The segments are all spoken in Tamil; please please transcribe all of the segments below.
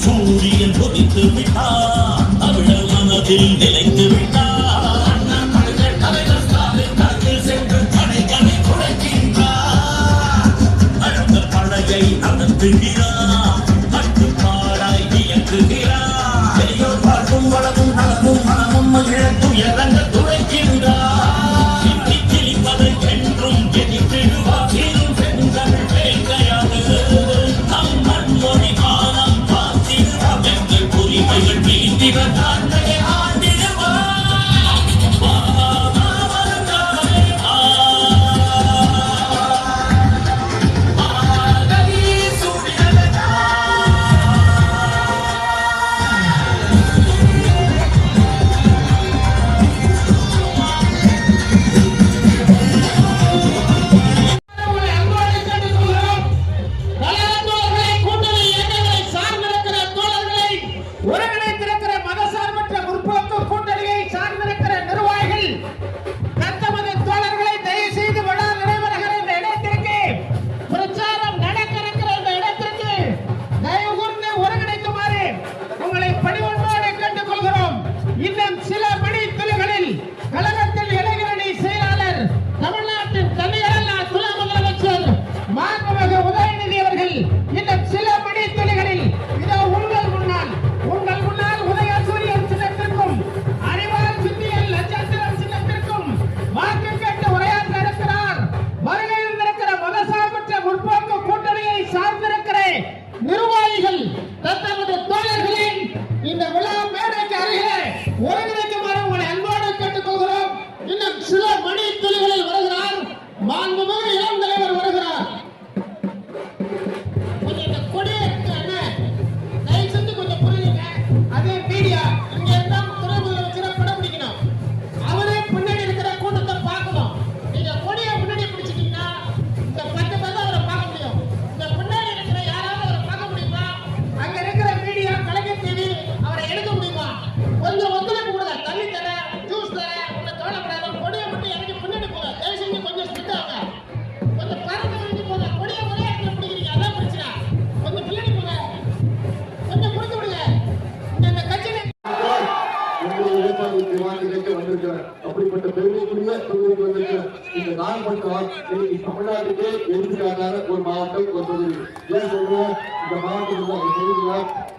சூரியன் கொதித்து விட்டார், தமிழர் மனதில் நிலைத்து விட்டார். அண்ணா கலைஞர் தலைவர் ஸ்டாலின் கருத்தில் சென்று தடைகளை குறைக்கின்றார். அழந்த படையை நடத்துகிறார், கட்டுப்பாடாய் இயக்குகிறார். பெரியோர் பார்க்கும் வளமும் நலமும் மனமும் மகிழத்தும் இறங்க துளைக்கின்றார். அப்படிப்பட்ட பெருமைக்குரிய தொகுதிக்கு வந்திருக்கிற இந்த நாகப்பட்டினம் தமிழ்நாட்டுக்கே எடுத்துக்காட்டான ஒரு மாவட்டம் ஒரு தொகுதி. ஏன் சொல்றேன், இந்த மாவட்டத்தில்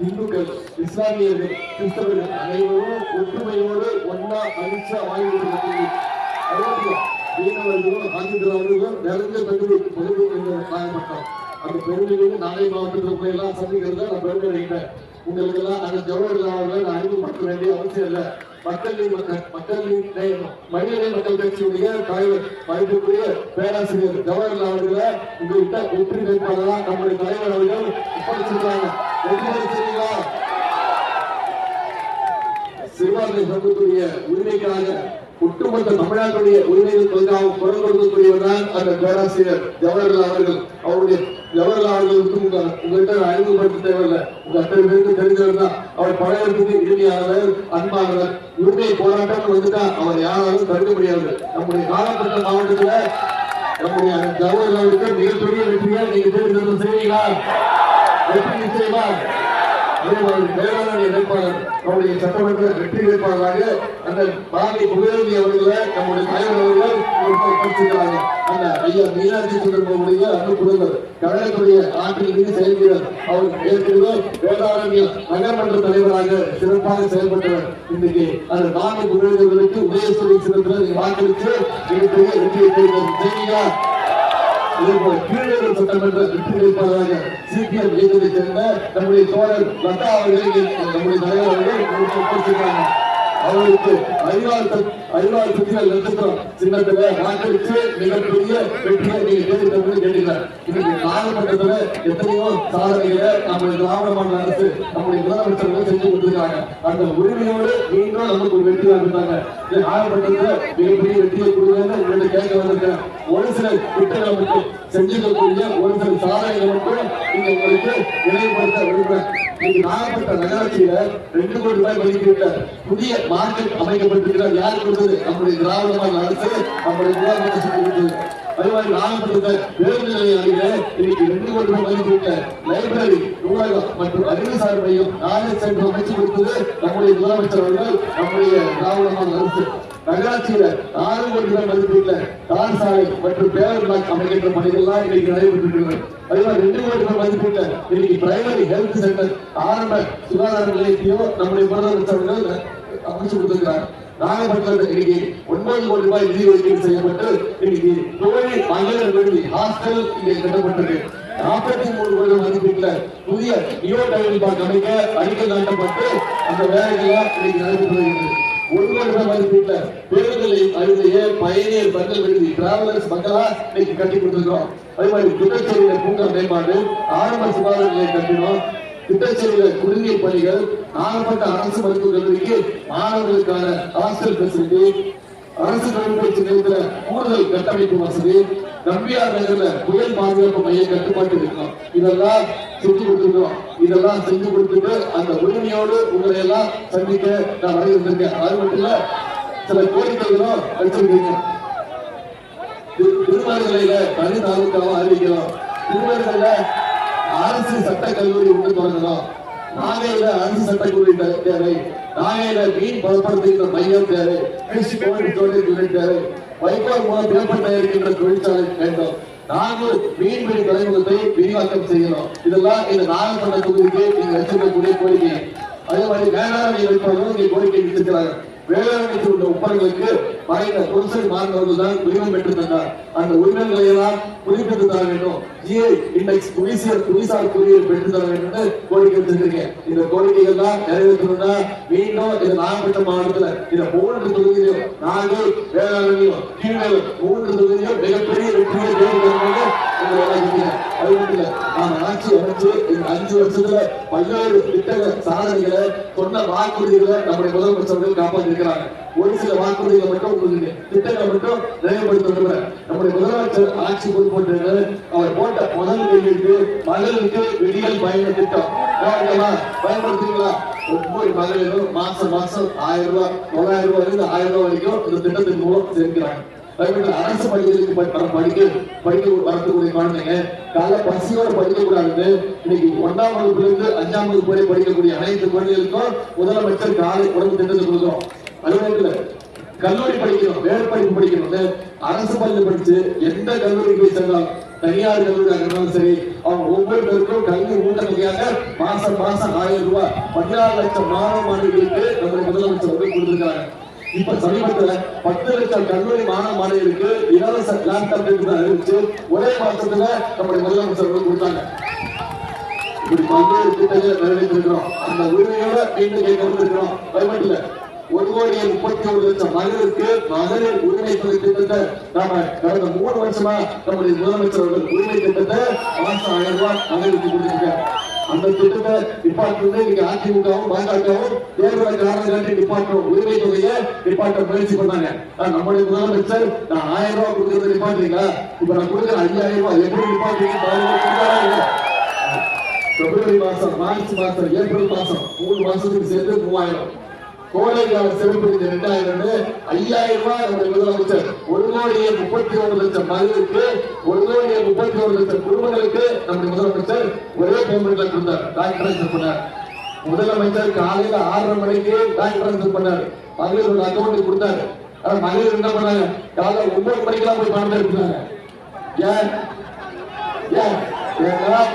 இந்துக்கள், இஸ்லாமியர்கள், கிறிஸ்தவர்கள் அனைவரும் ஒற்றுமையோடு ஒன்னா மகிழ்ச்சியா வாழ்ந்து மீனவர்களும் ஆந்திராவர்களும் நிறைய பகுதி நாகப்பட்டினம். அந்த பெருமைகளும் நாகை மாவட்டத்தில் போய் எல்லாம் சந்திக்கிறத நான் பெருமை நினைக்கிறேன். உங்களுக்கு எல்லாம் அந்த ஜவஹர்லால் அவர்களை நான் அறிமுகப்படுத்த வேண்டிய அவசியம் இல்லை. மனிதநேய மக்கள் கட்சியுடைய தலைவர் மதிப்புக்குரிய பேராசிரியர் ஜவஹர்லால் அவர்களை உங்கள்கிட்ட வெற்றி வேட்பாளரா நம்முடைய தலைவர் அவர்கள் ஒப்படைச்சிருக்காங்க. சிறுபான்மை சமூகத்துடைய உரிமைக்காக ஒட்டுமொத்த தமிழ்நாட்டுடைய உரிமைகளுக்காக குரல் கொடுக்கக்கூடியவர் தான் அந்த பேராசிரியர் ஜவஹர்லால் அவர்கள். அவருடைய ஜவஹர்லால் அவர்களுக்கு உங்கள்கிட்ட அறிமுகப்படுத்த தேவையில்லை, உங்க அத்தனை பேருக்கு தெரிஞ்சவர் தான். அவர் பழையத்துக்கு இறுதியானவர், அன்பானவர். உரிமை போராட்டம் வந்துட்டா அவர் யாராலும் தடுக்க முடியாது. நம்முடைய நாகப்பட்டினம் மாவட்டத்துல நம்முடைய ஜவஹர்லாலுக்கு மிகப்பெரிய வெற்றியை நீங்க தேர்ந்தெடுத்து செய்வீங்களா? வெற்றி நிச்சயமா. வேட்பாளர் நம்முடைய சட்டமன்ற வெற்றி வேட்பாளராக அந்த பாரதி புகழேந்தி அவர்களை நம்முடைய தலைவர் அவர்கள் அந்த ஐயா மீனாட்சி சுந்தரமுடைய அன்பு புதல்வர் கழகத்துடைய ஆற்றில் மீது செயல்கிறார். அவர் ஏற்கனவே வேதாரண்ய நகர்மன்ற தலைவராக சிறப்பாக செயல்பட்டவர். இன்றைக்கு அந்த பாரதி புகழேந்திகளுக்கு உதயசூரி சிறந்த வாக்களித்து மிகப்பெரிய வெற்றியை செய்வீங்களா? கீழூர் சட்டமன்ற வெற்றி வேட்பாளராக சிபிஎம் இயக்கத்தை சேர்ந்த நம்முடைய தோழர் லதா அவர்களை நம்முடைய தலைவர் அவர்கள் அவர்களுக்கு அறிவாள் சுத்திகள் நட்சத்திரம் சின்னத்துல வாக்களித்து மிகப்பெரிய வெற்றியை நீங்க தேர்ந்தெடுத்து கேட்டீர்கள். இன்னைக்கு நாகப்பட்டினத்துல எத்தனையோ சாதனைகளை நம்முடைய திராவிட மாநில அரசு நம்முடைய முதலமைச்சர்கள் செஞ்சு கொடுத்திருக்காங்க. அந்த உரிமையோடு மீண்டும் நமக்கு ஒரு வெற்றியா இருந்தாங்க. நாகப்பட்டினத்துல மிகப்பெரிய வெற்றியை கொடுங்க உங்களை கேட்க வந்திருக்கேன். ஒரு சில திட்டங்களை மட்டும் செஞ்சுக்கக்கூடிய ஒரு சில சாதனைகளை மட்டும் நீங்க உங்களுக்கு நினைவுபடுத்த விரும்புறேன். இன்னைக்கு நாகப்பட்டினம் நகராட்சியில 2 கோடி ரூபாய் மதிப்பீட்டுல புதிய மார்க்கெட் அமைக்கப்பட்டிருக்கிறார். யார் கொடுத்தது? நம்முடைய திராவிட மாநில அரசு, நம்முடைய முதலமைச்சர் கொடுத்தது. அதே மாதிரி நாகப்பட்டினத்தை பேருந்து நிலையம் அருகே இன்னைக்கு 2 கோடி ரூபாய் மதிப்பிட்ட லைப்ரரி, நூலகம் மற்றும் அறிவுசார் மையம் நாளை சென்று அமைச்சு கொடுத்தது நம்முடைய முதலமைச்சர் அவர்கள், நம்முடைய திராவிட மாடல் அரசு. நகராட்சியில 4 கோடி ரூபாய் மதிப்பீட்டுல தார் சாலை மற்றும் பேருந்து பிளாக் அமைக்கின்ற பணிகள்லாம் இன்னைக்கு நடைபெற்றிருக்கிறது. அதே மாதிரி 2 கோடி ரூபாய் மதிப்பீட்டுல இன்னைக்கு பிரைமரி ஹெல்த் சென்டர், ஆரம்ப சுகாதார நிலையத்தையும் நம்முடைய முதலமைச்சர் அவர்கள் அமைச்சு கொடுத்திருக்கிறார். நாகப்பட்டினத்தில் இன்னைக்கு 9 கோடி ரூபாய் நிதி ஒதுக்கீடு செய்யப்பட்டு இன்னைக்கு தொழில் மகளிர் விடுதி ஹாஸ்டல் இங்கே கட்டப்பட்டிருக்கு. 43 கோடி மதிப்பீட்டுல புதிய நியோ டைல் பார்க் அமைக்க அடிக்கல் நாட்டப்பட்டு அந்த வேலைகள்லாம் இன்னைக்கு நடைபெற்று வருகிறது. 1 கோடி ரூபாய் மதிப்பீட்டுல பேருந்துகளை அருகே பயணியர் பந்தல் விடுதி டிராவலர்ஸ் மக்களா இன்னைக்கு கட்டி கொடுத்திருக்கிறோம். அதே மாதிரி திட்டச்சேரியில பூங்கா மேம்பாடு, ஆரம்ப சுகாதார நிலையம் கட்டினோம். திட்டச்சேரியில குடிநீர் பணிகள், நாகப்பட்டினம் அரசு மருத்துவக் கல்லூரிக்கு மாணவர்களுக்கான ஹாஸ்டல் பெசிலிட்டி, அரசு தொழிற்பயிற்சி நிலையத்துல கூடுதல் கட்டமைப்பு வசதி, நம்பியார் நகர்ல புயல் பாதுகாப்பு மைய கட்டுப்பாட்டு இருக்கும். இதெல்லாம் செஞ்சு கொடுத்துருக்கோம். இதெல்லாம் செஞ்சு கொடுத்துட்டு அந்த உரிமையோடு உங்களை எல்லாம் சந்திக்க நான் வரையிருந்திருக்கேன். அது மட்டும் இல்ல, சில கோரிக்கைகளும் வச்சிருக்கீங்க. திருமலையில தனி தாலுக்காவும் அறிவிக்கிறோம். திருமலையில அரசு சட்ட கல்லூரி ஒன்று தொடங்கணும். நாகையில அரசு சட்டக்கல்லூரி தேவை. நாகையில மீன் பதப்படுத்துகின்ற மையம் தேவை. பிஷ் கோல்ட் ஸ்டோரேஜ் தேவை. வைக்கோல் மூலம் பேப்பர் தயாரிக்கின்ற தொழிற்சாலை வேண்டும். நாங்கள் மீன்பிடி துறைமுகத்தை விரிவாக்கம் செய்யணும். இதெல்லாம் இந்த நாகப்பட்டினம் தொகுதிக்கு நீங்க வச்சிருக்கக்கூடிய கோரிக்கை. அதே மாதிரி வேளாண் வேட்பாளர்களும் இங்கே கோரிக்கை விடுத்திருக்கிறாங்க. வேளாண்மைக்கு உள்ள ஒப்பந்தங்களுக்கு மறைந்த புருஷன் மாணவர்கள் தான் உரிமம் பெற்று தந்தார். அந்த உரிமங்களை எல்லாம் புதுப்பித்து தர வேண்டும். ஜிஐ இண்டெக்ஸ் புவிசார் குறியீடு பெற்று தர வேண்டும் கோரிக்கை வச்சிருக்கீங்க. இந்த கோரிக்கைகள் தான் நிறைவேற்றணும்னா மீண்டும் இந்த நாகப்பட்டினம் மாவட்டத்துல இந்த 3 தொகுதியிலும் நாங்கள் வேளாண்மையும் கீழ்நிலை 3 தொகுதியிலும் மிகப்பெரிய வெற்றியை தேர்ந்தெடுக்க அது மட்டும் இல்ல, நாம ஆட்சி அமைச்சு இந்த 5 வருஷத்துல பல்வேறு திட்டங்கள் சாதனைகளை சொன்ன வாக்குறுதிகளை நம்முடைய முதலமைச்சர்கள் காப்பாற்றிருக்கிறாங்க. ஒரு சில வாக்குறுதிகளை மட்டும் உங்களுக்கு திட்டங்களை மட்டும் நிறைவேற்ற நம்முடைய முதலமைச்சர் ஆட்சி பொறுப்பேற்று அவர் போட்ட முதல் கேள்விக்கு மகளிருக்கு விடியல் பயண திட்டம் பயன்படுத்துவீங்களா? ஒவ்வொரு மகளிரும் மாசம் 1000 ரூபாய் 900 ரூபாயிலிருந்து 1000 ரூபாய் வரைக்கும் இந்த திட்டத்தின் மூலம் சேர்க்கிறாங்க. அரசு பள்ளிகளுக்கு படிக்க வரக்கூடிய குழந்தைங்க கால பசியோட படிக்க கூடாது. இன்னைக்கு 1ஆம் வகுப்புல இருந்து 5ஆம் வகுப்பு வரை படிக்கக்கூடிய அனைத்து குழந்தைகளுக்கும் முதலமைச்சர் காலை உணவு திட்டத்தை கொடுக்கிறோம். அதுல கல்லூரி படிக்கணும், வேறு படிப்பு படிக்கணும். அரசு பள்ளி படிச்சு எந்த கல்லூரிக்கு போய் சென்றாலும், தனியார் கல்லூரியாக இருந்தாலும் சரி, அவங்க ஒவ்வொரு பேருக்கும் கல்வி ஊட்டத்தொகையாக மாசம் 1000 ரூபாய் 14 லட்சம் மாணவ மாணவிகளுக்கு நம்முடைய முதலமைச்சர் வந்து கொடுத்திருக்காங்க. இப்ப சமீபத்துல 10 லட்சம் கல்லூரி மாணவ மாணவிகளுக்கு இலவச லேப்டாப் அறிவிச்சு ஒரே மாசத்துல நம்முடைய முதலமைச்சர் கொடுத்தாங்க. இப்படி பல்வேறு திட்டங்களை நிறைவேற்றிருக்கிறோம். அந்த உரிமையோட மீண்டும் கேட்க வந்திருக்கிறோம். பயன்படல 1,31,00,000 மகளிருக்கு மகளிர் உரிமை தொகை திட்டத்தை நாம கடந்த 3 வருஷமா நம்முடைய முதலமைச்சர் உரிமை திட்டத்தை மாசம் 1000 ரூபாய் மகளிருக்கு கொடுத்திருக்காங்க. அந்த திட்டத்தை டிபார்ட்மெண்ட் இன்னைக்கு அதிமுகவும் பாஜகவும் தேர்தலை காரணம் காட்டி டிபார்ட்மெண்ட் உரிமை தொகையை டிபார்ட்மெண்ட் முயற்சி பண்ணாங்க. நம்முடைய முதலமைச்சர் நான் 1000 ரூபாய் கொடுக்கறது டிபார்ட்மெண்ட்ல இப்ப நான் கொடுக்குற 5000 ரூபாய் எப்படி டிபார்ட்மெண்ட் பிப்ரவரி மாசம், மார்ச் மாசம், ஏப்ரல் மாசம் 3 மாசத்துக்கு சேர்த்து 3000. கோடை கால சிறப்பு 2000 5000 ரூபாய் நம்முடைய முதலமைச்சர் 1,31,00,000 மகளிருக்கு 1,31,00,000 குடும்பங்களுக்கு நம்முடைய முதலமைச்சர் ஒரே பேமெண்ட்ல கொடுத்தார். டாக்டர் பண்ணார். முதலமைச்சர் காலையில 6:30 மணிக்கு டாக்டர் பண்ணார். மகளிர் அக்கௌண்ட் கொடுத்தாரு. ஆனா மகளிர் என்ன பண்ணாங்க? காலையில 9 மணிக்கெல்லாம் போய் பணத்தை எடுத்தாங்க. ஏன்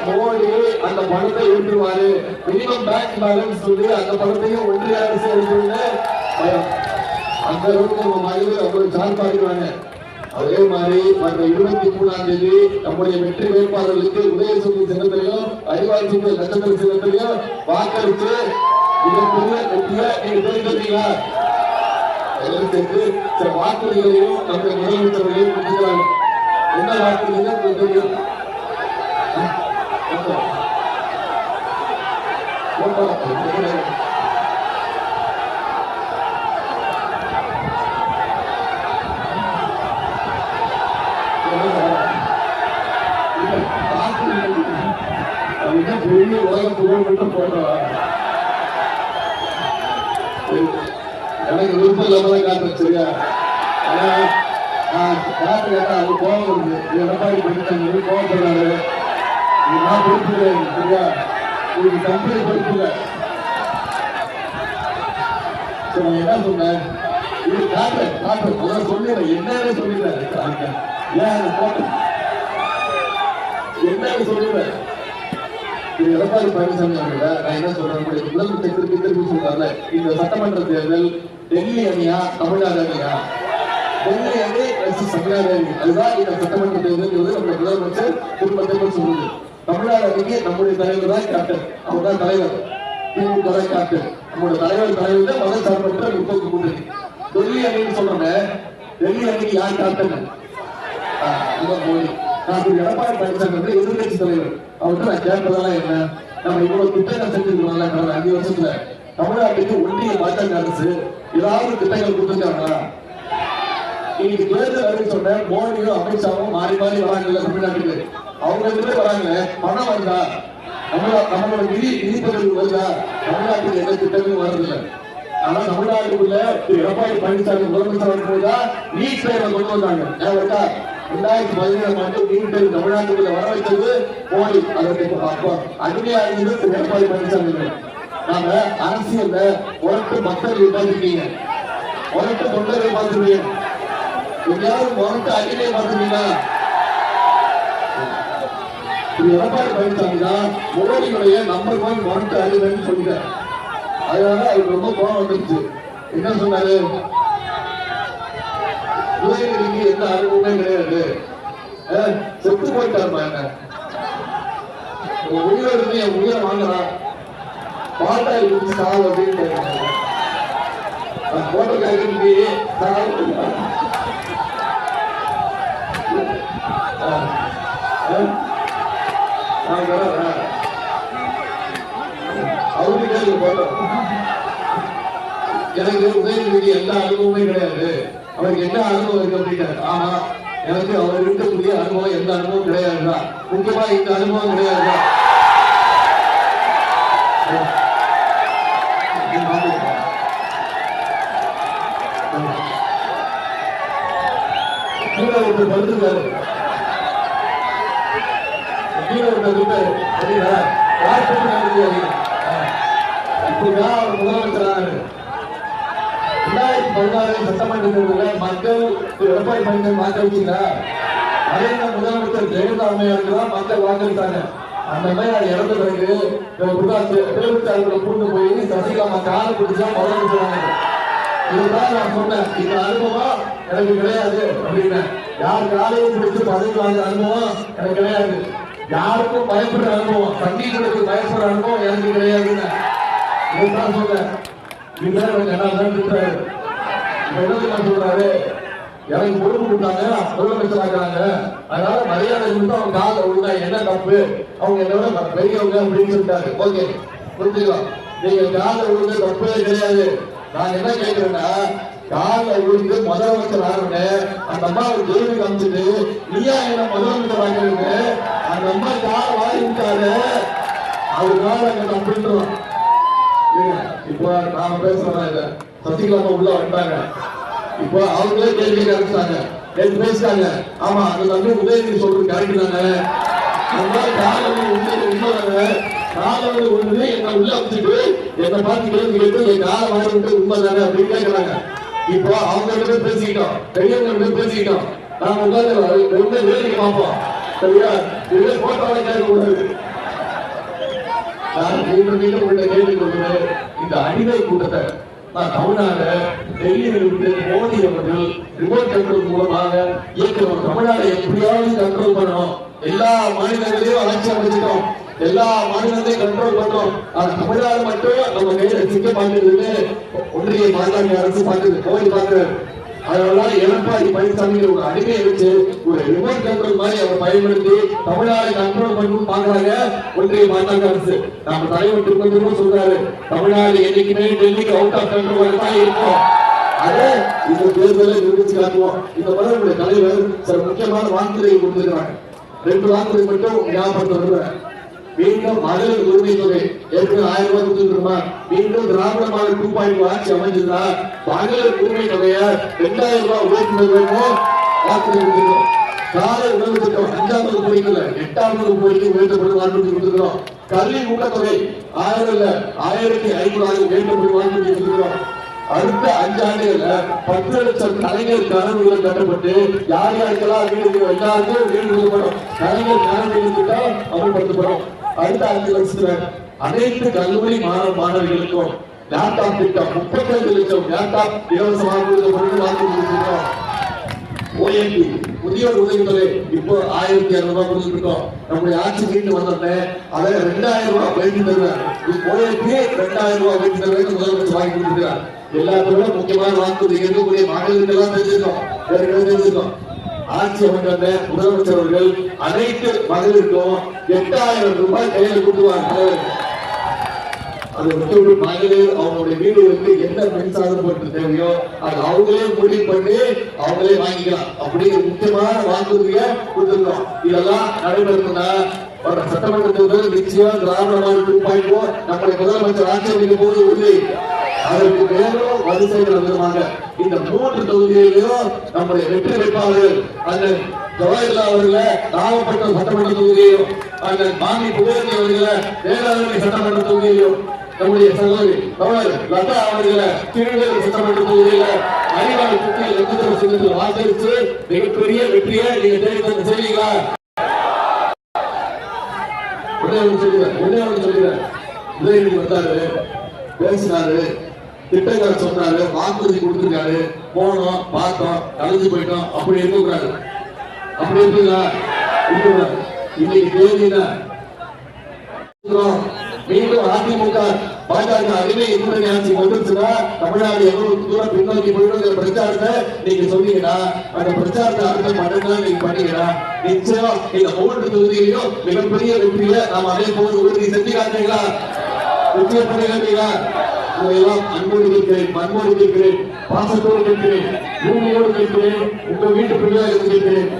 மோடி அந்த பணத்தை எடுத்துருவாரு, மினிமம் பேங்க் பேலன்ஸ் சொல்லி அந்த பணத்தையும் ஒன்றிய அரசு எடுத்து அந்த அளவுக்கு நம்ம மகளிர் அவங்க சார்பாடுவாங்க. அதே மாதிரி வர 23ஆம் தேதி நம்முடைய வெற்றி வேட்பாளர்களுக்கு உதயசூரிய சின்னத்திலையும் அறிவாள் சூரிய நட்சத்திர சின்னத்திலையும் வாக்களித்து மிகப்பெரிய வெற்றியை நீங்க தெரிவித்தீங்களா? சேர்த்து சில வாக்குறுதிகளையும் நம்முடைய முதலமைச்சர்களையும் கொடுக்கிறாங்க. என்ன வாக்குறுதிகள் தெரியும்? உலக புகழ் மட்டும் போடுறோம். எனக்கு விருப்பம் இல்லாம காட்டுறேன். சரியா? காட்டு கேட்டா அது கோபம் வருது. எடப்பாடி பழனிசாமி கோபப்படுறாரு. நான் பொறுப்பு சரியா, உங்களுக்கு கம்பெனி பொறுப்பு இல்லை. என்ன சொன்னேன், இது காட்டு அதான் சொல்லிடுறேன். என்னன்னு சொல்லிடுறேன். ஏன் போட்டேன் என்னன்னு சொல்லிடுறேன். எடப்பாடி பழனிசாமி அவர்கள நான் என்ன சொல்றேன், முதலமைச்சர் திருப்பி சொல்றாரு, இந்த சட்டமன்ற தேர்தல் டெல்லி அணியா தமிழ்நாடு அணியா? டெல்லி அணி வெர்சஸ் தமிழ்நாடு அணி. அதுதான் இந்த சட்டமன்ற தேர்தல் நம்ம முதலமைச்சர் திரும்ப சொல்லுது. தமிழ்நாடு அணிக்கு நம்முடைய தலைவர் தான் கேப்டன், அவர் தான் தலைவர். திமுக தான் கேப்டன். நம்முடைய தலைவர் தான் மதசார்பற்ற முற்போக்கு கூட்டணி. டெல்லி அணின்னு சொல்றோமே, டெல்லி அணிக்கு யார் கேப்டன்? மோடி. நான் எடப்பாடி பழனிசாமி எதிர்கட்சி தலைவர், அவர்கிட்ட நான் கேட்பதெல்லாம் என்ன, நம்ம இவ்வளவு திட்டங்கள் செஞ்சிருக்கோம்ல கடந்த 5 வருஷத்துல தமிழ்நாட்டுக்கு ஒன்றிய பாஜக அரசு ஏதாவது திட்டங்கள் கொடுத்துருக்காங்களா? இன்னைக்கு தேர்தல் அறிவிச்சு சொன்ன மோடியும் அமித்ஷாவும் மாறி வராங்கல்ல தமிழ்நாட்டுக்கு, அவங்க ரெண்டு வராங்க. பணம் வருதா? நம்மளோட நிதிப்பதிவு வருதா? தமிழ்நாட்டுக்கு எந்த திட்டங்களும் வருதில்லை. ஆனா தமிழ்நாட்டுக்குள்ள எடப்பாடி பழனிசாமி முதலமைச்சர் வரும்போதுதான் நீட் தேர்வை கொண்டு வந்தாங்க. 2017 ஆண்டு நீட் தேர்வு தமிழ்நாட்டுக்குள்ள வர வைத்தது மோடி. அதற்கு அடிமையா இருந்தது எடப்பாடி பழனிசாமி. நாம அரசியல்ல உரட்டு மக்கள் பார்த்துருக்கீங்க, உரட்டு தொண்டர்கள் பார்த்துருக்கீங்க, எங்கேயாவது உரட்டு அடிமையை பார்த்துருக்கீங்களா? எடப்பாடி பழனிசாமி தான் மோடியுடைய நம்பர் 1 உரட்டு அடிமைன்னு சொல்லிட்டார். அதனால அவருக்கு ரொம்ப கோபம் வந்துருச்சு. என்ன சொன்னாரு, உதயநிதிக்கு எந்த அனுபவமே கிடையாது, செத்து போயிட்டாருமா, என்ன உயிரோடு என் உயிரை வாங்கலாம், பாட்டாளி குடிச்சு சாவு அப்படின்னு போட்டோ காய்க்கு அவருக்கு போட்டோ. எனக்கு உதயநிதிக்கு எந்த அனுபவமே கிடையாது, அவருக்கு என்ன அனுபவம் இருக்கு அப்படின்னாரு. ஆமா, எனக்கு அவர் இருக்கக்கூடிய அனுபவம் எந்த அனுபவம் கிடையாதுதான், முக்கியமா இந்த அனுபவம் கிடையாதுதான். ஒருத்தர் படுத்துருக்காரு, இப்படிதான் அவர் முதலமைச்சரானாரு. 2016 சட்டமன்ற தேர்தலில் மக்கள் எடப்பாடி பழனிசாமி வாக்களிச்சீங்களா? அதே முதலமைச்சர் ஜெயலலிதா அம்மையாருக்கு தான் மக்கள் வாக்களித்தாங்க. அந்த அம்மையார் இறந்த பிறகு தேர்தல் கூட்டு போய் சசிகலா காலை பிடிச்சா முதலமைச்சர். இதுதான் நான் சொன்னேன், இந்த அனுபவம் எனக்கு கிடையாது அப்படின்னு. யார் காலையும் பிடிச்சு பதவி வாங்குற அனுபவம் எனக்கு கிடையாது, யாருக்கும் பயப்படுற அனுபவம், தண்ணீருக்கு பயப்படுற அனுபவம் எனக்கு கிடையாதுன்னு இதுதான் சொன்னேன். சொல்றாரு, எனக்கு பொறுப்பு கொடுத்தாங்க, முதலமைச்சர் ஆகிறாங்க, அதனால மரியாதை கொடுத்து அவங்க கால விழுந்தா என்ன தப்பு, அவங்க என்னோட பெரியவங்க அப்படின்னு சொல்லிட்டாரு. ஓகே, புரிஞ்சுக்கலாம். நீங்க கால விழுந்து தப்பே கிடையாது. நான் என்ன கேட்கிறேன்னா, கால விழுந்து முதலமைச்சர் ஆகிறவங்க அந்த அம்மா ஒரு கேள்வி காமிச்சிட்டு நீயா என்ன முதலமைச்சர் ஆகிறவங்க அந்த அம்மா கால வாங்கி விட்டாரு, அவருக்காக அங்க தப்புன்றோம். இப்போ நாம பேசுறோம், இத சசிகலா உள்ள வந்துட்டாங்க, இப்போ அவங்களே கேள்வி ஆரம்பிச்சாங்க, நேற்று பேசிட்டாங்க. ஆமா, அந்த தம்பி உதயநிதி சொல்றது கரெக்ட் தானே, அந்த காலம் உண்மைதானே, காலம் ஒண்ணு என்ன உள்ள வச்சுட்டு என்ன பார்த்து கேள்வி கேட்டு என் காலம் வாங்கிட்டு உண்மை தானே அப்படின்னு கேட்கிறாங்க. இப்போ அவங்க கிட்ட பேசிக்கிட்டோம், பெரியவங்க பேசிக்கிட்டோம், நாம உட்காந்து வேலைக்கு பார்ப்போம். சரியா, இதே போட்டோவை கேட்க கூடாது. கேள்வி கொடுக்கிறேன், இந்த அடிமை கூட்டத்தை நான் தமிழ்நாடு டெல்லியில் இருந்து மோடி அவர்கள் ரிமோட் கண்ட்ரோல் மூலமாக இயக்கணும். தமிழ்நாடு எப்படியாவது கண்ட்ரோல் பண்ணணும். எல்லா மாநிலங்களையும் அலட்சி அமைச்சிட்டோம், எல்லா மாநிலத்தையும் கண்ட்ரோல் பண்ணோம். ஆனா தமிழ்நாடு மட்டும் நம்ம கையில சிக்க மாட்டேங்குதுன்னு ஒன்றிய பாஜக அரசு பார்க்குது, மோடி பார்க்கிறார். அதனால எடப்பாடி பழனிசாமி ஒரு அடிமையை வச்சு ஒரு ரிமோட் கண்ட்ரோல் மாதிரி அவர் பயன்படுத்தி தமிழ்நாடு கண்ட்ரோல் பண்ணணும் பாக்குறாங்க ஒன்றிய பாஜக அரசு. நம்ம தலைவர் திரும்ப சொல்றாரு, தமிழ்நாடு என்னைக்குமே டெல்லிக்கு அவுட் ஆஃப் கண்ட்ரோல் தான் இருக்கும். அதே இந்த தேர்தலை நிரூபிச்சு காட்டுவோம். இந்த மாதிரி தலைவர் சில முக்கியமான வாக்குறுதியை கொடுத்திருக்கிறாங்க. 2 வாக்குறுதி மட்டும் ஞாபகப்படுத்த வருகிறேன். மீண்டும் மகளிர் உரிமை தொகை ஏற்கனவே 1000 ரூபாய் கொடுத்துருமா, மீண்டும் திராவிட மாடல் 2.0 ஆட்சி அமைஞ்சிருந்தா மகளிர் உரிமை தொகையை 2000 ரூபாய் உயர்த்தி வேணும். வாக்குறுதி கொடுத்திருக்கிறோம். காலை உணவு திட்டம் 5ஆம் வகுப்பு படிக்கல 8ஆம் வகுப்பு வரைக்கும் உயர்த்தப்படும் வாக்குறுதி கொடுத்திருக்கிறோம். கல்வி ஊக்கத்தொகை 1000 இல்ல 1500 உயர்த்தப்படும் வாக்குறுதி கொடுத்திருக்கிறோம். அடுத்த 5 ஆண்டுகள்ல 10 லட்சம் கலைஞர் கனவுகள் கட்டப்பட்டு யார் யாருக்கெல்லாம் வீடு எல்லாருக்கும் வீடு கொடுக்கப்படும். கலைஞர் கனவு திட்டம் அமல்படுத்தப்படும். அடுத்த 5 வருஷத்துல அனைத்து கல்லூரி மாணவர்களுக்கும் லேப்டாப் திட்டம் 35 லட்சம் லேப்டாப் இலவசமாக கொடுக்கப்படும் வாக்குறுதி கொடுத்திருக்கிறோம். OMP முதியோர் உதவித்தொகை இப்போ 1200 ரூபாய் கொடுத்துருக்கோம். நம்முடைய ஆட்சி மீண்டு வந்தோடனே அதை 2000 ரூபாய் வேண்டி தருவார். OMP 2000 ரூபாய் வேண்டி தருவாங்க முதலமைச்சர் வாங்கி கொடுத்துருக்கார். எல்லாத்தோட முக்கியமான வாக்குறுதி இருக்கக்கூடிய மகளிருக்கெல்லாம் தெரிஞ்சிருக்கோம். தெரிஞ்சிருக்கோம். ஆட்சி அமைந்த முதலமைச்சர் அவர்கள் அனைத்து மகளிருக்கும் 8000 ரூபாய் கையில் கொடுத்துருவாங்க. அது விட்டு மகளிர் அவங்களுடைய வீடுகளுக்கு என்ன மின்சாரம் போட்டு தேவையோ அது அவங்களே முடிவு பண்ணி அவங்களே வாங்கிக்கலாம். அப்படிங்கிற முக்கியமான வாக்குறுதியை கொடுத்துருக்கோம். இதெல்லாம் நடைபெறணும்னா சட்டமன்ற தேர்தல் நிச்சயம் திராவிட மாடல் 2.0 நம்முடைய முதலமைச்சர் ஆட்சி அமைக்கும் போது உறுதி. அதற்கு மேலும் வரிசைகள் விதமாக இந்த 3 தொகுதிகளிலும் நம்முடைய வெற்றி வேட்பாளர்கள் அண்ணன் ஜவஹர்லால் அவர்களை நாகப்பட்டினம் சட்டமன்ற தொகுதியையும் அண்ணன் மாமி புகழேந்தி அவர்களை வேளாண்மை சட்டமன்ற தொகுதியையும் நம்முடைய சகோதரி லதா அவர்களை திருநெல்வேலி சட்டமன்ற தொகுதியில அறிவாளி சுற்றியில் நட்சத்திர சின்னத்தில் வாக்களித்து மிகப்பெரிய வெற்றியை நீங்க தேடி செய்வீங்களா? சொல்லுறேன். உதயநிதி வந்தாரு, பேசினாரு, திட்டங்கள் சொன்னாரு, வாக்குறுதி கொடுத்திருக்காரு, போனோம் பார்த்தோம் கலந்து போயிட்டோம். அப்படி இருக்கக்கூடாது. அப்படி இருக்குங்களா? இன்னைக்கு தேதியில மீண்டும் அதிமுக பாஜக அடிமை கூட்டணி ஆட்சி வந்துருச்சுன்னா தமிழ்நாடு எவ்வளவு தூரம் பின்னோக்கி போயிடும் பிரச்சாரத்தை நீங்க சொன்னீங்கன்னா அந்த பிரச்சாரத்தை அடுத்த 12 நாள் நீங்க பண்ணீங்கன்னா நிச்சயம் இந்த 3 தொகுதியிலையும் மிகப்பெரிய வெற்றியை நாம் அதே போது உறுதி செஞ்சு காட்டுறீங்களா? நிச்சயம் பண்ணுவீங்களா? உங்களெல்லாம் அன்போடு கேட்கிறேன், பண்போடு கேட்கிறேன், பாசத்தோடு கேட்கிறேன், பூமியோடு கேட்கிறேன், உங்க வீட்டு பிள்ளையாக இருந்து கேட்கிறேன்.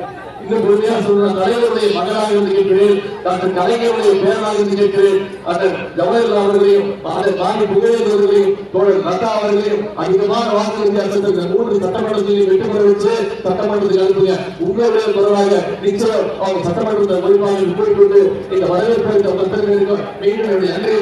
இந்த பொறுமையா சொல்ற தலைவருடைய மகனாக இருந்து கேட்கிறேன், டாக்டர் கலைஞருடைய பேரனாக இருந்து கேட்கிறேன், அண்ணன் ஜவஹர்லால் அவர்களையும் அண்ணன் மாமி புகழேந்தி அவர்களையும் தோழர் லதா அவர்களையும் அதிகமான வாக்கு வித்தியாசத்தில் 3 சட்டமன்றத்தையும் வெற்றி பெற வச்சு சட்டமன்றத்தில் அனுப்புங்க. உங்களுடைய குரலாக நிச்சயம் அவங்க சட்டமன்றத்தை மொழிபாக குறிப்பிட்டு இந்த வரவேற்பை மீண்டும் என்னுடைய நன்றியை